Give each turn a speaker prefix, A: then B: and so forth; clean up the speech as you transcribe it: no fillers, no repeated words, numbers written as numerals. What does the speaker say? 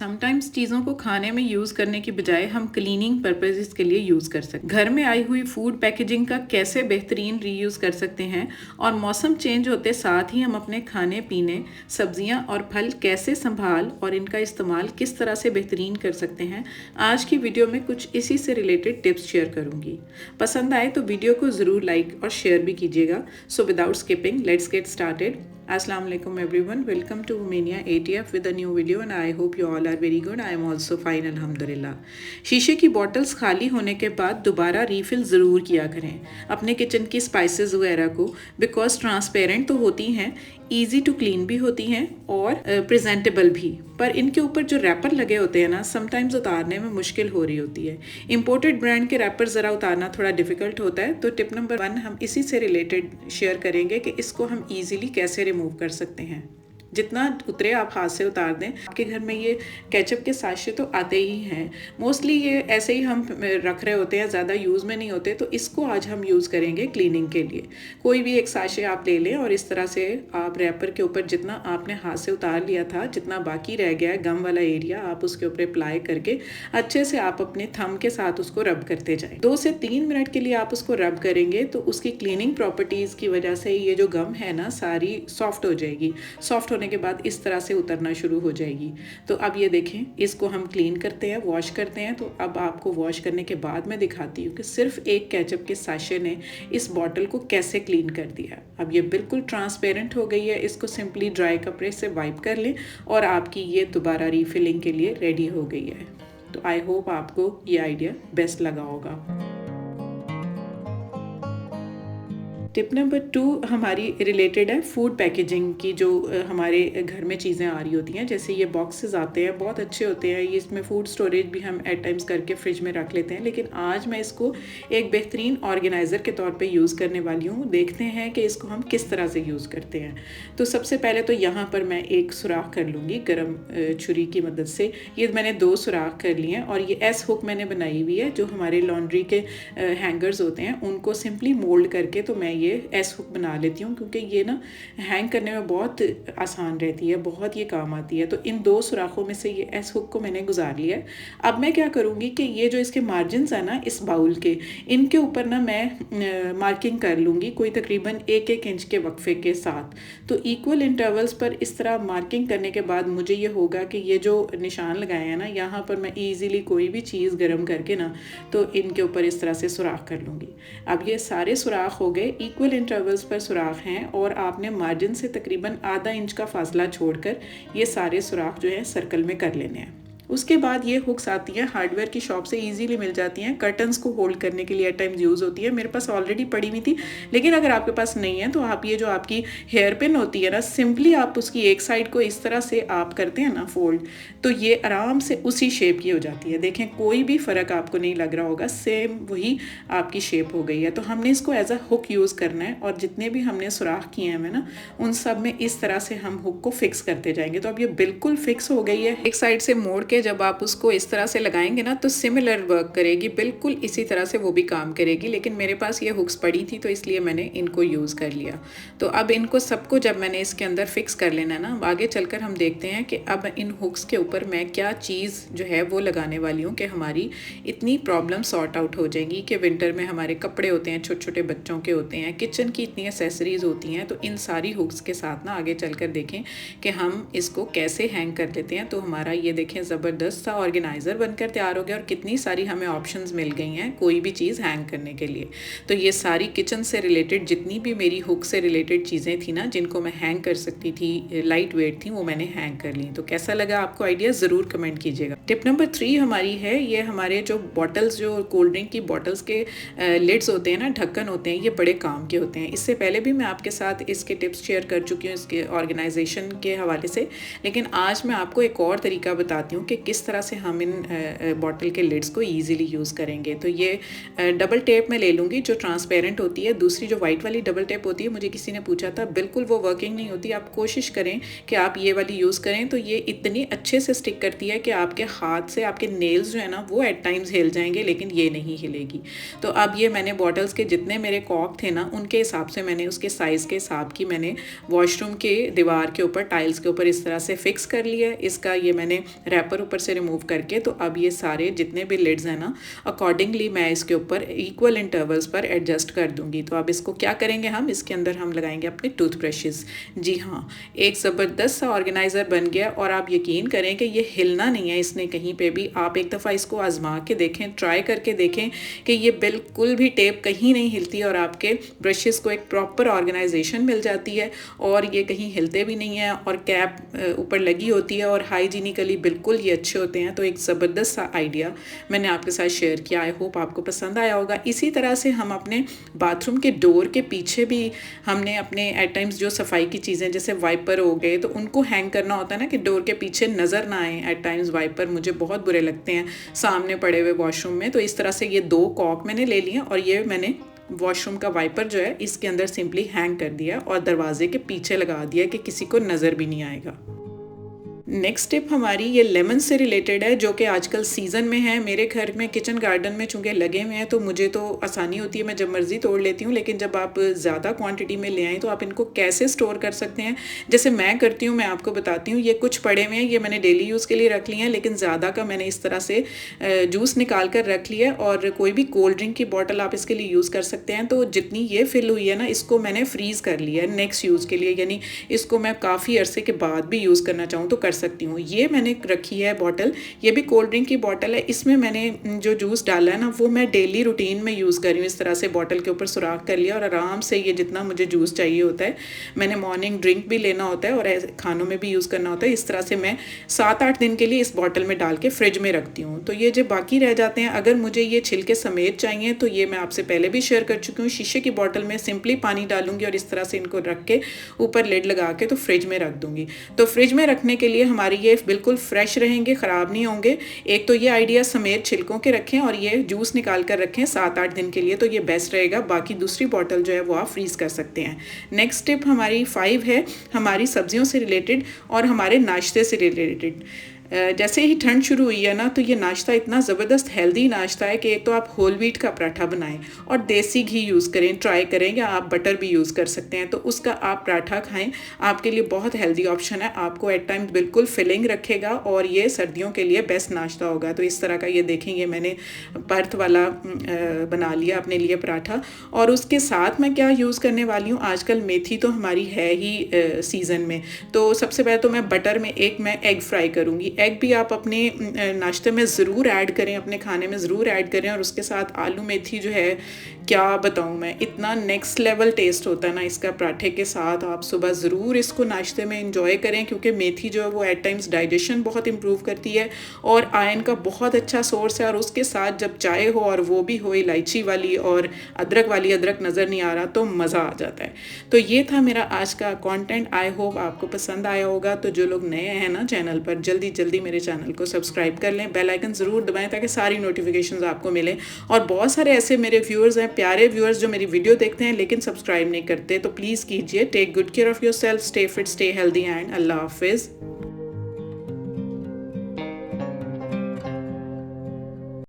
A: Sometimes चीज़ों को खाने में यूज़ करने की बजाय हम क्लीनिंग पर्पसेस के लिए यूज़ कर सकते हैं। घर में आई हुई फूड पैकेजिंग का कैसे बेहतरीन रीयूज़ कर सकते हैं और मौसम चेंज होते साथ ही हम अपने खाने पीने, सब्जियां और फल कैसे संभाल और इनका इस्तेमाल किस तरह से बेहतरीन कर सकते हैं, आज की वीडियो में कुछ इसी से रिलेटेड टिप्स शेयर करूँगी। पसंद आए तो वीडियो को ज़रूर लाइक और शेयर भी कीजिएगा। So without skipping let's get started. Assalamu alaikum everyone, welcome to Romania ATF with a new video and I hope you all are very good. I am also fine alhamdulillah. शीशे की bottles खाली होने के बाद दोबारा refill ज़रूर किया करें अपने किचन की स्पाइसेस वगैरह को, बिकॉज ट्रांसपेरेंट तो होती हैं, ईजी टू क्लीन भी होती हैं और प्रेजेंटेबल भी, पर इनके ऊपर जो रैपर लगे होते हैं ना, समटाइम्स उतारने में मुश्किल हो रही होती है। इंपोर्टेड ब्रांड के रैपर ज़रा उतारना थोड़ा डिफ़िकल्ट होता है। तो टिप नंबर 1 हम इसी से रिलेटेड शेयर करेंगे कि इसको हम ईजिली कैसे रिमूव कर सकते हैं। जितना उतरे आप हाथ से उतार दें। आपके घर में ये केचप के साशे तो आते ही हैं, मोस्टली ये ऐसे ही हम रख रहे होते हैं, ज़्यादा यूज़ में नहीं होते, तो इसको आज हम यूज़ करेंगे क्लीनिंग के लिए। कोई भी एक साशे आप ले लें और इस तरह से आप रैपर के ऊपर जितना आपने हाथ से उतार लिया था, जितना बाकी रह गया है गम वाला एरिया, आप उसके ऊपर अप्लाई करके अच्छे से आप अपने थंब के साथ उसको रब करते जाएं। 2 से 3 मिनट के लिए आप उसको रब करेंगे तो उसकी क्लीनिंग प्रॉपर्टीज़ की वजह से ये जो गम है ना, सारी सॉफ्ट हो जाएगी। सॉफ्ट होने के बाद इस तरह से उतरना शुरू हो जाएगी। तो अब ये देखें, इसको हम क्लीन करते हैं, वॉश करते हैं। तो अब आपको वॉश करने के बाद मैं दिखाती हूँ कि सिर्फ एक केचप के साशे ने इस बॉटल को कैसे क्लीन कर दिया। अब ये बिल्कुल ट्रांसपेरेंट हो गई है। इसको सिंपली ड्राई कपड़े से वाइप कर लें और आपकी ये दोबारा रीफिलिंग के लिए रेडी हो गई है। तो आई होप आपको ये आइडिया बेस्ट लगा होगा। टिप नंबर 2 हमारी रिलेटेड है फूड पैकेजिंग की। जो हमारे घर में चीज़ें आ रही होती हैं, जैसे ये बॉक्सेस आते हैं, बहुत अच्छे होते हैं ये, इसमें फूड स्टोरेज भी हम एट टाइम्स करके फ्रिज में रख लेते हैं, लेकिन आज मैं इसको एक बेहतरीन ऑर्गेनाइज़र के तौर पे यूज़ करने वाली हूँ। देखते हैं कि इसको हम किस तरह से यूज़ करते हैं। तो सबसे पहले तो यहाँ पर मैं एक सुराख कर लूँगी गर्म छुरी की मदद से। ये मैंने 2 सुराख कर लिए हैं और ये एस हुक मैंने बनाई हुई है। जो हमारे लॉन्ड्री के हैंगर्स होते हैं उनको सिंपली मोल्ड करके तो मैं ये एस हुक बना लेती हूँ, क्योंकि ये ना हैंग करने में बहुत आसान रहती है, बहुत ये काम आती है। तो इन 2 सुराखों में से ये एस हुक को मैंने गुजार लिया है। अब मैं क्या करूँगी कि ये जो इसके मार्जिन्स है ना इस बाउल के, इनके ऊपर ना मैं मार्किंग कर लूँगी कोई तकरीबन 1-1 इंच के वक्फे के साथ। तो इक्वल इंटरवल्स पर इस तरह मार्किंग करने के बाद मुझे ये होगा कि ये जो निशान लगाए हैं ना, यहाँ पर मैं ईजिली कोई भी चीज़ गर्म करके ना तो इनके ऊपर इस तरह से सुराख कर लूँगी। अब ये सारे सुराख हो गए, इक्वल इंटरवल्स पर सुराख हैं और आपने मार्जिन से तकरीबन आधा इंच का फासला छोड़कर ये सारे सुराख जो है सर्कल में कर लेने हैं। उसके बाद ये हुक्स आती हैं, हार्डवेयर की शॉप से इजीली मिल जाती हैं, कर्टन्स को होल्ड करने के लिए एट टाइम्स यूज़ होती है। मेरे पास ऑलरेडी पड़ी हुई थी, लेकिन अगर आपके पास नहीं है तो आप ये जो आपकी हेयर पिन होती है ना, सिंपली आप उसकी एक साइड को इस तरह से आप करते हैं ना फोल्ड, तो ये आराम से उसी शेप की हो जाती है। देखें, कोई भी फ़र्क आपको नहीं लग रहा होगा, सेम वही आपकी शेप हो गई है। तो हमने इसको एज अ हुक यूज़ करना है और जितने भी हमने सुराख किए हैं ना, उन सब में इस तरह से हम हुक को फिक्स करते जाएंगे। तो अब ये बिल्कुल फिक्स हो गई है। एक साइड से मोड़ के जब आप उसको इस तरह से लगाएंगे ना तो सिमिलर वर्क करेगी, बिल्कुल इसी तरह से वो भी काम करेगी। लेकिन मेरे पास ये हुक्स पड़ी थी तो इसलिए मैंने इनको यूज़ कर लिया। तो अब इनको सबको जब मैंने इसके अंदर फिक्स कर लेना है ना, आगे चलकर हम देखते हैं कि अब इन हुक्स के ऊपर मैं क्या चीज़ जो है वो लगाने वाली हूँ कि हमारी इतनी प्रॉब्लम सॉर्ट आउट हो जाएगी। कि विंटर में हमारे कपड़े होते हैं, छोटे छोटे बच्चों के होते हैं, किचन की इतनी एसेसरीज़ होती हैं, तो इन सारी हुक्स के साथ ना आगे चलकर देखें कि हम इसको कैसे हैंग कर देते हैं। तो हमारा ये देखें ज़बरदस्त सा ऑर्गेनाइज़र बनकर तैयार हो गया और कितनी सारी हमें ऑप्शंस मिल गई हैं कोई भी चीज़ हैंग करने के लिए। तो ये सारी किचन से रिलेटेड जितनी भी मेरी हुक से रिलेटेड चीज़ें थी ना, जिनको मैं हैंग कर सकती थी, लाइट वेट थी, वो मैंने हैंग कर ली। तो कैसा लगा आपको आइडिया, ज़रूर कमेंट कीजिएगा। टिप नंबर 3 हमारी है, ये हमारे जो बॉटल्स, जो कोल्ड ड्रिंक की बॉटल्स के लिड्स होते हैं ना, ढक्कन होते हैं, ये बड़े काम के होते हैं। इससे पहले भी मैं आपके साथ इसके टिप्स शेयर कर चुकी हूँ इसके ऑर्गेनाइजेशन के हवाले से, लेकिन आज मैं आपको एक और तरीका बताती हूँ कि किस तरह से हम इन बॉटल के लिड्स को ईजिली यूज़ करेंगे। तो ये डबल टेप में ले लूँगी जो ट्रांसपेरेंट होती है। दूसरी जो वाइट वाली डबल टेप होती है, मुझे किसी ने पूछा था, बिल्कुल वो वर्किंग नहीं होती। आप कोशिश करें कि आप ये वाली यूज़ करें, तो ये इतनी अच्छे से स्टिक करती है कि आपके हाथ से आपके नेल्स जो है ना वो एट टाइम्स हिल जाएंगे, लेकिन ये नहीं हिलेगी। तो अब ये मैंने बॉटल्स के जितने मेरे कॉक थे ना, उनके हिसाब से मैंने उसके साइज़ के हिसाब की मैंने वॉशरूम के दीवार के ऊपर, टाइल्स के ऊपर इस तरह से फिक्स कर लिया। इसका ये मैंने रैपर ऊपर से रिमूव करके, तो अब ये सारे जितने भी लिड्स हैं ना, अकॉर्डिंगली मैं इसके ऊपर इक्वल इंटरवल्स पर एडजस्ट कर दूंगी। तो अब इसको क्या करेंगे, हम इसके अंदर हम लगाएंगे अपने टूथब्रशेस। जी हाँ, एक ज़बरदस्त सा ऑर्गेनाइज़र बन गया और आप यकीन करें कि ये हिलना नहीं है इसने कहीं पे भी। आप एक दफ़ा इसको आजमा के देखें, ट्राई करके देखें कि ये बिल्कुल भी टेप कहीं नहीं हिलती और आपके ब्रशेस को एक प्रॉपर ऑर्गेनाइजेशन मिल जाती है और ये कहीं हिलते भी नहीं है और कैप ऊपर लगी होती है और हाइजीनिकली बिल्कुल ये अच्छे होते हैं। तो एक ज़बरदस्त सा आइडिया मैंने आपके साथ शेयर किया। आई होप आपको पसंद आया होगा। इसी तरह से हम अपने बाथरूम के डोर के पीछे भी हमने अपने एट टाइम्स जो सफाई की चीज़ें जैसे वाइपर हो गए, तो उनको हैंग करना होता है ना कि डोर के पीछे नज़र ना आए। एट टाइम्स वाइपर मुझे बहुत बुरे लगते हैं सामने पड़े हुए वॉशरूम में। तो इस तरह से ये 2 कॉक मैंने ले लिए और ये मैंने वॉशरूम का वाइपर जो है इसके अंदर सिंपली हैंग कर दिया और दरवाजे के पीछे लगा दिया कि किसी को नज़र भी नहीं आएगा। नेक्स्ट टिप हमारी ये लेमन से रिलेटेड है, जो कि आजकल सीज़न में है। मेरे घर में किचन गार्डन में चूँकि लगे हुए हैं तो मुझे तो आसानी होती है, मैं जब मर्ज़ी तोड़ लेती हूँ। लेकिन जब आप ज़्यादा क्वांटिटी में ले आएँ तो आप इनको कैसे स्टोर कर सकते हैं, जैसे मैं करती हूँ, मैं आपको बताती हूँ। ये कुछ पड़े हुए हैं, ये मैंने डेली यूज़ के लिए रख लिए हैं, लेकिन ज़्यादा का मैंने इस तरह से जूस निकाल कर रख लिया। और कोई भी कोल्ड ड्रिंक की बॉटल आप इसके लिए यूज़ कर सकते हैं। तो जितनी ये फिल हुई है ना, इसको मैंने फ्रीज़ कर लिया है नेक्स्ट यूज़ के लिए, यानी इसको मैं काफ़ी अरसे के बाद भी यूज़ करना चाहूँ तो कर सकती हूँ। ये मैंने रखी है बॉटल, ये भी कोल्ड ड्रिंक की बॉटल है। इसमें मैंने जो जूस डाला है ना, वो मैं डेली रूटीन में यूज़ कर रही हूँ। इस तरह से बॉटल के ऊपर सुराख कर लिया और आराम से ये जितना मुझे जूस चाहिए होता है, मैंने मॉर्निंग ड्रिंक भी लेना होता है और खानों में भी यूज़ करना होता है। इस तरह से मैं 7-8 दिन के लिए इस बॉटल में डाल के फ्रिज में रखती हूँ। तो ये जो बाकी रह जाते हैं, अगर मुझे ये छिलके समेत चाहिए तो ये मैं आपसे पहले भी शेयर कर चुकी हूँ। शीशे की बॉटल में सिंपली पानी डालूंगी और इस तरह से इनको रख के ऊपर लिड लगा के तो फ्रिज में रख दूंगी। तो फ्रिज में रखने के लिए हमारी ये बिल्कुल फ्रेश रहेंगे, ख़राब नहीं होंगे। एक तो ये आइडिया समेत छिलकों के रखें और ये जूस निकाल कर रखें 7-8 दिन के लिए, तो ये बेस्ट रहेगा। बाकी दूसरी बॉटल जो है वो आप फ्रीज़ कर सकते हैं। नेक्स्ट टिप हमारी 5 है, हमारी सब्जियों से रिलेटेड और हमारे नाश्ते से रिलेटेड। जैसे ही ठंड शुरू हुई है ना, तो ये नाश्ता इतना ज़बरदस्त हेल्दी नाश्ता है कि एक तो आप होल व्हीट का पराठा बनाएं और देसी घी यूज़ करें, ट्राई करें, या आप बटर भी यूज़ कर सकते हैं। तो उसका आप पराठा खाएं, आपके लिए बहुत हेल्दी ऑप्शन है। आपको एट टाइम बिल्कुल फिलिंग रखेगा और ये सर्दियों के लिए बेस्ट नाश्ता होगा। तो इस तरह का ये देखेंगे, मैंने पर्थ वाला बना लिया अपने लिए पराठा। और उसके साथ मैं क्या यूज़ करने वाली हूँ, आजकल मेथी तो हमारी है ही सीज़न में। तो सबसे पहले तो मैं बटर में मैं एग फ्राई करूँगी। एग भी आप अपने नाश्ते में ज़रूर ऐड करें, अपने खाने में ज़रूर ऐड करें। और उसके साथ आलू मेथी जो है, क्या बताऊं मैं, इतना नेक्स्ट लेवल टेस्ट होता है ना इसका पराठे के साथ। आप सुबह ज़रूर इसको नाश्ते में इंजॉय करें, क्योंकि मेथी जो है वो एट टाइम्स डाइजेशन बहुत इंप्रूव करती है और आयरन का बहुत अच्छा सोर्स है। और उसके साथ जब चाय हो और वो भी हो इलायची वाली और अदरक वाली, अदरक नज़र नहीं आ रहा, तो मज़ा आ जाता है। तो ये था मेरा आज का कंटेंट। आई होप आपको पसंद आया होगा। तो जो लोग नए हैं ना चैनल पर, जल्दी जल्दी मेरे चैनल को सब्सक्राइब कर लें, बेल आइकन ज़रूर दबाएं ताकि सारी नोटिफिकेशंस आपको मिलें। और बहुत सारे ऐसे मेरे व्यूअर्स हैं, प्यारे व्यूअर्स, जो मेरी वीडियो देखते हैं लेकिन सब्सक्राइब नहीं करते, तो प्लीज़ कीजिए। Take good care of yourself, stay fit, stay healthy and अल्लाह हाफिज़।